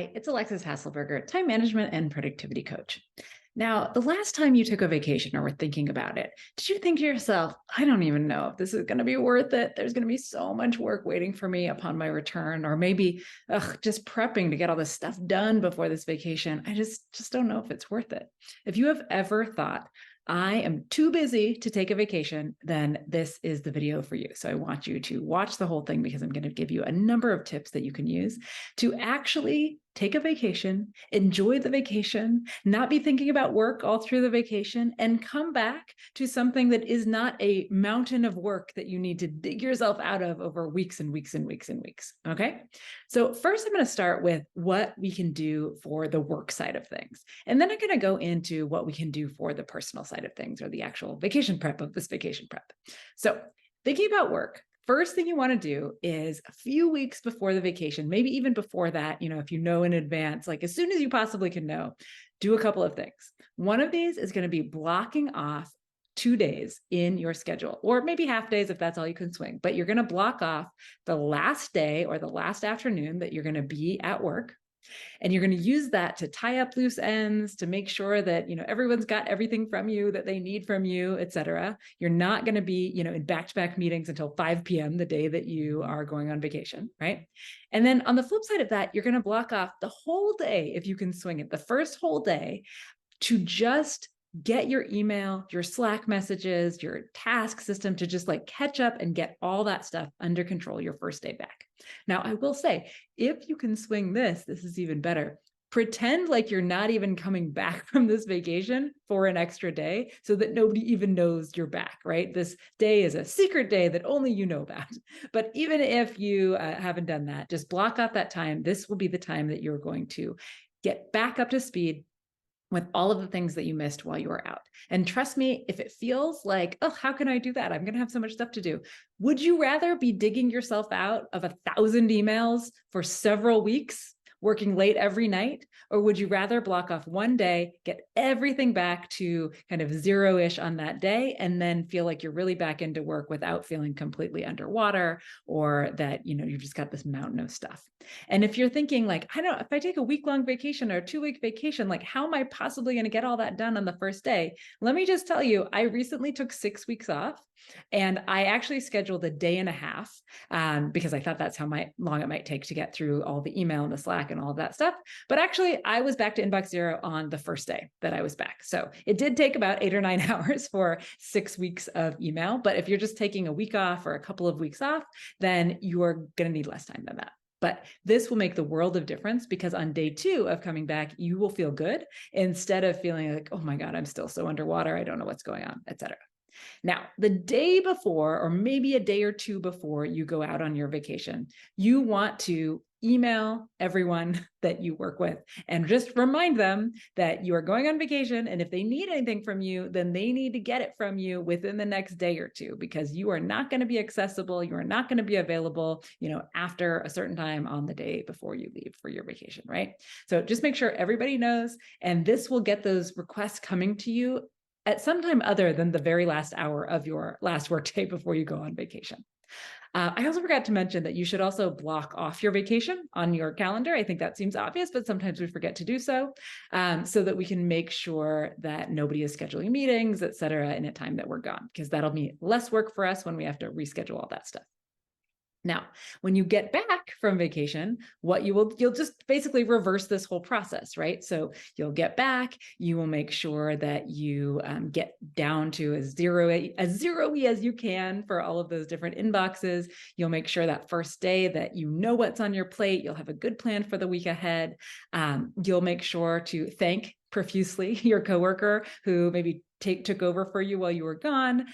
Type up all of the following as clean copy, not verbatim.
Hi, it's Alexis Hasselberger, time management and productivity coach. Now, the last time you took a vacation or were thinking about it, did you think to yourself, I don't even know if this is going to be worth it? There's going to be so much work waiting for me upon my return, or maybe just prepping to get all this stuff done before this vacation. I just don't know if it's worth it. If you have ever thought, I am too busy to take a vacation, then this is the video for you. So I want you to watch the whole thing because I'm going to give you a number of tips that you can use to actually take a vacation, enjoy the vacation, not be thinking about work all through the vacation, and come back to something that is not a mountain of work that you need to dig yourself out of over weeks and weeks and weeks and weeks. Okay. So first, I'm going to start with what we can do for the work side of things. And then I'm going to go into what we can do for the personal side of things, or the actual vacation prep of this vacation prep. So thinking about work, first thing you want to do is a few weeks before the vacation, maybe even before that, if you know in advance, like as soon as you possibly can know, do a couple of things. One of these is going to be blocking off 2 days in your schedule, or maybe half days if that's all you can swing, but you're going to block off the last day or the last afternoon that you're going to be at work. And you're going to use that to tie up loose ends, to make sure that, everyone's got everything from you that they need from you, et cetera. You're not going to be, in back-to-back meetings until 5 p.m. the day that you are going on vacation, right? And then on the flip side of that, you're going to block off the whole day, if you can swing it, the first whole day, to just get your email, your Slack messages, your task system to just catch up and get all that stuff under control your first day back. Now, I will say, if you can swing this is even better. Pretend like you're not even coming back from this vacation for an extra day so that nobody even knows you're back, right? This day is a secret day that only you know about. But even if you haven't done that, just block off that time. This will be the time that you're going to get back up to speed with all of the things that you missed while you were out. And trust me, if it feels like, oh, how can I do that? I'm going to have so much stuff to do. Would you rather be digging yourself out of 1,000 emails for several weeks, working late every night? Or would you rather block off one day, get everything back to kind of zero-ish on that day, and then feel like you're really back into work without feeling completely underwater, or that, you've just got this mountain of stuff? And if you're thinking I don't know, if I take a week-long vacation or a 2-week vacation, how am I possibly going to get all that done on the first day? Let me just tell you, I recently took 6 weeks off, and I actually scheduled a day and a half because I thought that's how long it might take to get through all the email and the Slack and all of that stuff. But actually, I was back to inbox zero on the first day that I was back. So it did take about 8 or 9 hours for 6 weeks of email. But if you're just taking a week off or a couple of weeks off, then you're going to need less time than that. But this will make the world of difference, because on day 2 of coming back, you will feel good instead of feeling like, oh my God, I'm still so underwater. I don't know what's going on, et cetera. Now, the day before, or maybe a day or two before you go out on your vacation, you want to email everyone that you work with and just remind them that you are going on vacation. And if they need anything from you, then they need to get it from you within the next day or two, because you are not going to be accessible. You are not going to be available, after a certain time on the day before you leave for your vacation, right? So just make sure everybody knows, and this will get those requests coming to you at some time other than the very last hour of your last workday before you go on vacation. I also forgot to mention that you should also block off your vacation on your calendar. I think that seems obvious, but sometimes we forget to do so, so that we can make sure that nobody is scheduling meetings, et cetera, in a time that we're gone, because that'll be less work for us when we have to reschedule all that stuff. Now, when you get back from vacation, you'll just basically reverse this whole process, right? So you'll get back, you will make sure that you get down to as zero-y as you can for all of those different inboxes. You'll make sure that first day that you know what's on your plate. You'll have a good plan for the week ahead. You'll make sure to thank profusely your coworker who maybe took over for you while you were gone.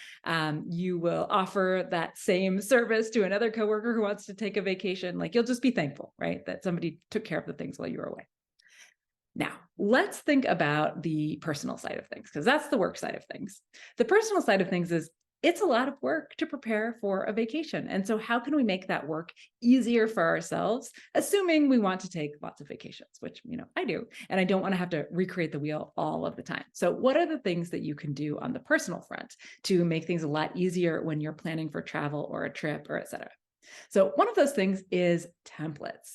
You will offer that same service to another coworker who wants to take a vacation. You'll just be thankful, right, that somebody took care of the things while you were away. Now, let's think about the personal side of things, because that's the work side of things. The personal side of things is, it's a lot of work to prepare for a vacation. And so how can we make that work easier for ourselves, assuming we want to take lots of vacations, which, I do, and I don't want to have to recreate the wheel all of the time. So what are the things that you can do on the personal front to make things a lot easier when you're planning for travel or a trip, or et cetera? So one of those things is templates.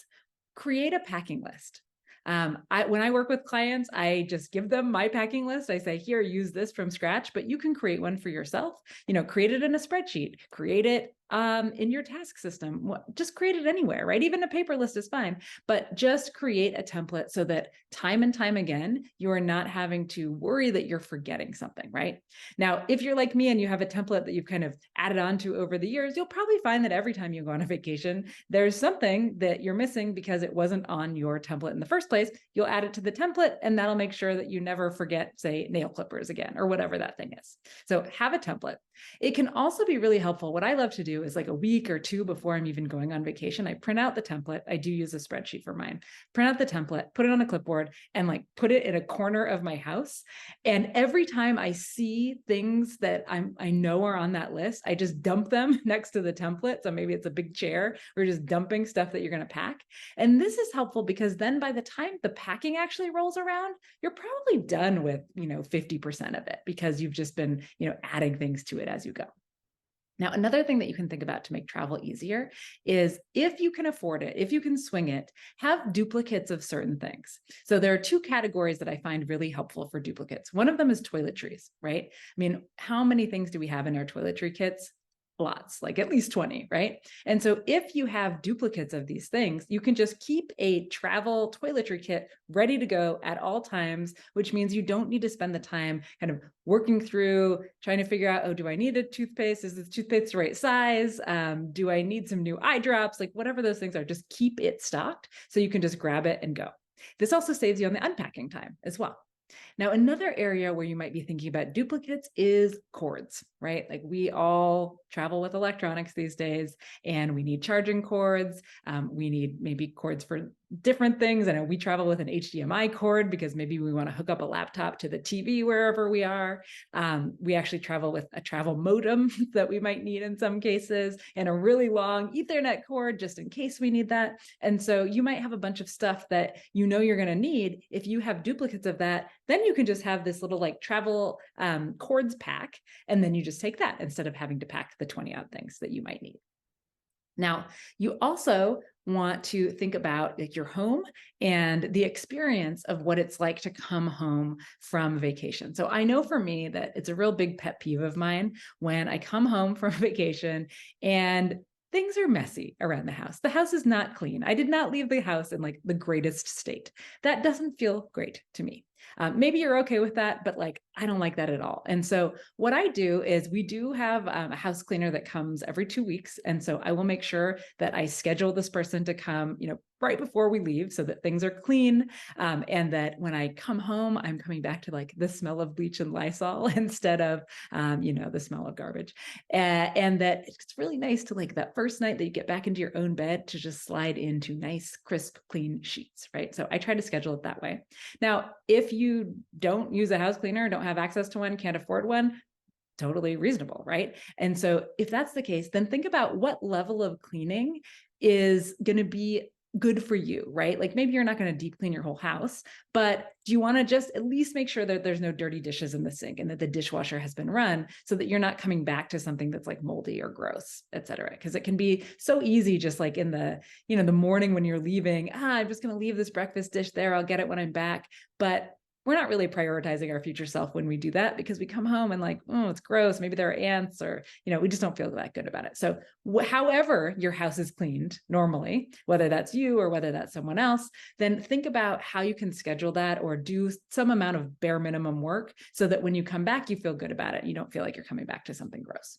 Create a packing list. When I work with clients, I just give them my packing list. I say, here, use this from scratch, but you can create one for yourself. Create it in a spreadsheet, create it in your task system, just create it anywhere, right? Even a paper list is fine, but just create a template so that time and time again, you are not having to worry that you're forgetting something, right? Now, if you're like me and you have a template that you've kind of added on to over the years, you'll probably find that every time you go on a vacation, there's something that you're missing because it wasn't on your template in the first place. You'll add it to the template and that'll make sure that you never forget, say, nail clippers again, or whatever that thing is. So have a template. It can also be really helpful. What I love to do is like a week or two before I'm even going on vacation, I print out the template. I do use a spreadsheet for mine. Print out the template, put it on a clipboard, and like put it in a corner of my house. And every time I see things that I know are on that list, I just dump them next to the template. So maybe it's a big chair. We're just dumping stuff that you're going to pack. And this is helpful because then by the time the packing actually rolls around, you're probably done with, 50% of it because you've just been, adding things to it as you go. Now, another thing that you can think about to make travel easier is if you can afford it, if you can swing it, have duplicates of certain things. So there are two categories that I find really helpful for duplicates. One of them is toiletries, right? I mean, how many things do we have in our toiletry kits? Lots, like at least 20, right? And so if you have duplicates of these things, you can just keep a travel toiletry kit ready to go at all times, which means you don't need to spend the time kind of working through, trying to figure out, oh, do I need a toothpaste? Is this toothpaste the right size? Do I need some new eye drops? Like whatever those things are, just keep it stocked so you can just grab it and go. This also saves you on the unpacking time as well. Now, another area where you might be thinking about duplicates is cords, right? Like we all travel with electronics these days and we need charging cords. We need maybe cords for different things. I know we travel with an HDMI cord because maybe we want to hook up a laptop to the TV wherever we are. We actually travel with a travel modem that we might need in some cases and a really long Ethernet cord just in case we need that. And so you might have a bunch of stuff that you're going to need. If you have duplicates of that, then you can just have this little like travel cords pack, and then you just take that instead of having to pack the 20 odd things that you might need. Now, you also want to think about like your home and the experience of what it's like to come home from vacation. So I know for me that it's a real big pet peeve of mine when I come home from vacation and things are messy around the house. The house is not clean. I did not leave the house in like the greatest state. That doesn't feel great to me. Maybe you're okay with that, but like, I don't like that at all. And so what I do is we do have a house cleaner that comes every 2 weeks. And so I will make sure that I schedule this person to come, right before we leave so that things are clean. And that when I come home, I'm coming back to like the smell of bleach and Lysol instead of, the smell of garbage. And that it's really nice to like that first night that you get back into your own bed to just slide into nice, crisp, clean sheets, right? So I try to schedule it that way. Now, if you don't use a house cleaner, don't have access to one, can't afford one, totally reasonable, right? And so if that's the case, then think about what level of cleaning is going to be good for you, right? Like maybe you're not going to deep clean your whole house, but do you want to just at least make sure that there's no dirty dishes in the sink and that the dishwasher has been run so that you're not coming back to something that's like moldy or gross, et cetera? Because it can be so easy just like in the, the morning when you're leaving, I'm just going to leave this breakfast dish there. I'll get it when I'm back. But we're not really prioritizing our future self when we do that because we come home and like, oh, it's gross. Maybe there are ants or, we just don't feel that good about it. So however your house is cleaned normally, whether that's you or whether that's someone else, then think about how you can schedule that or do some amount of bare minimum work so that when you come back, you feel good about it. You don't feel like you're coming back to something gross.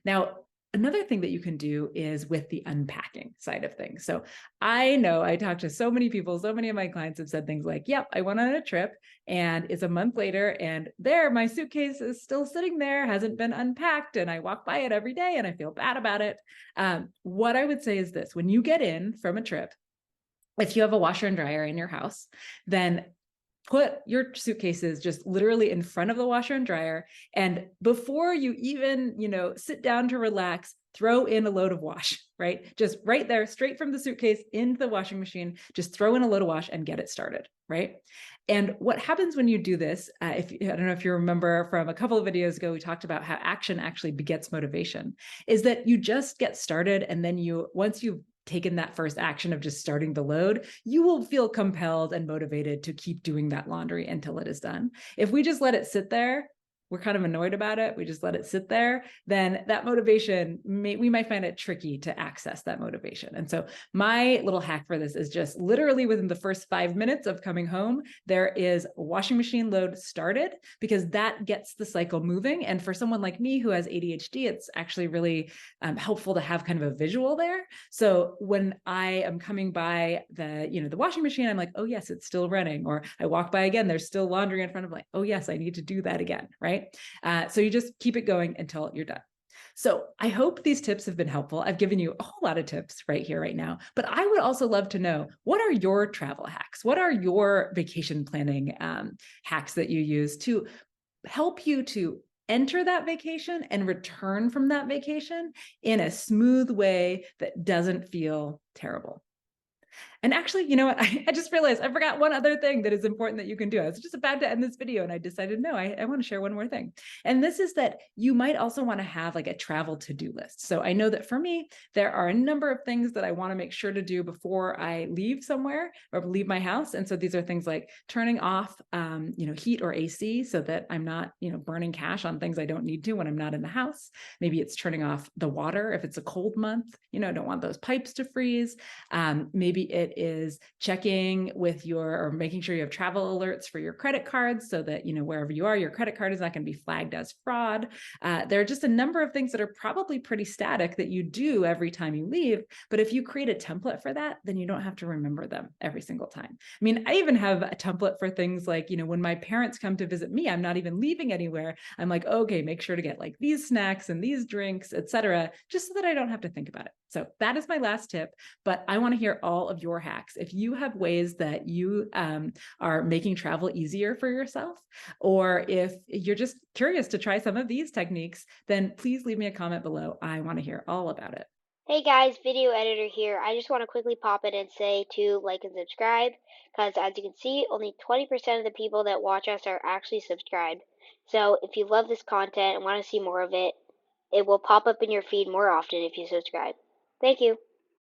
Now, another thing that you can do is with the unpacking side of things. So I know I talked to so many people, so many of my clients have said things like, yep, I went on a trip and it's a month later and there, my suitcase is still sitting there, hasn't been unpacked. And I walk by it every day and I feel bad about it. What I would say is this: when you get in from a trip, if you have a washer and dryer in your house, then put your suitcases just literally in front of the washer and dryer. And before you even, sit down to relax, throw in a load of wash, right? Just right there, straight from the suitcase into the washing machine, just throw in a load of wash and get it started, right? And what happens when you do this, I don't know if you remember from a couple of videos ago, we talked about how action actually begets motivation, is that you just get started. And then once you've taken that first action of just starting the load, you will feel compelled and motivated to keep doing that laundry until it is done. If we just let it sit there, we're kind of annoyed about it, we just let it sit there, then that motivation, we might find it tricky to access that motivation. And so my little hack for this is just literally within the first 5 minutes of coming home, there is a washing machine load started, because that gets the cycle moving. And for someone like me who has ADHD, it's actually really helpful to have kind of a visual there. So when I am coming by the washing machine, I'm like, oh yes, it's still running. Or I walk by again, there's still laundry in front of, like, oh yes, I need to do that again, right? So you just keep it going until you're done. So I hope these tips have been helpful. I've given you a whole lot of tips right here, right now, but I would also love to know, what are your travel hacks? What are your vacation planning hacks that you use to help you to enter that vacation and return from that vacation in a smooth way that doesn't feel terrible? And actually, you know what? I just realized I forgot one other thing that is important that you can do. I was just about to end this video and I decided, no, I want to share one more thing. And this is that you might also want to have like a travel to-do list. So I know that for me, there are a number of things that I want to make sure to do before I leave somewhere or leave my house. And so these are things like turning off, heat or AC so that I'm not, burning cash on things I don't need to when I'm not in the house. Maybe it's turning off the water if it's a cold month, don't want those pipes to freeze. Maybe it is checking with or making sure you have travel alerts for your credit cards so that, wherever you are, your credit card is not going to be flagged as fraud. There are just a number of things that are probably pretty static that you do every time you leave. But if you create a template for that, then you don't have to remember them every single time. I mean, I even have a template for things like, when my parents come to visit me, I'm not even leaving anywhere. I'm like, okay, make sure to get like these snacks and these drinks, etc., just so that I don't have to think about it. So that is my last tip, but I want to hear all of your hacks. If you have ways that you are making travel easier for yourself, or if you're just curious to try some of these techniques, then please leave me a comment below. I want to hear all about it. Hey guys, video editor here. I just want to quickly pop in and say to like and subscribe because as you can see, only 20% of the people that watch us are actually subscribed. So if you love this content and want to see more of it, it will pop up in your feed more often if you subscribe. Thank you.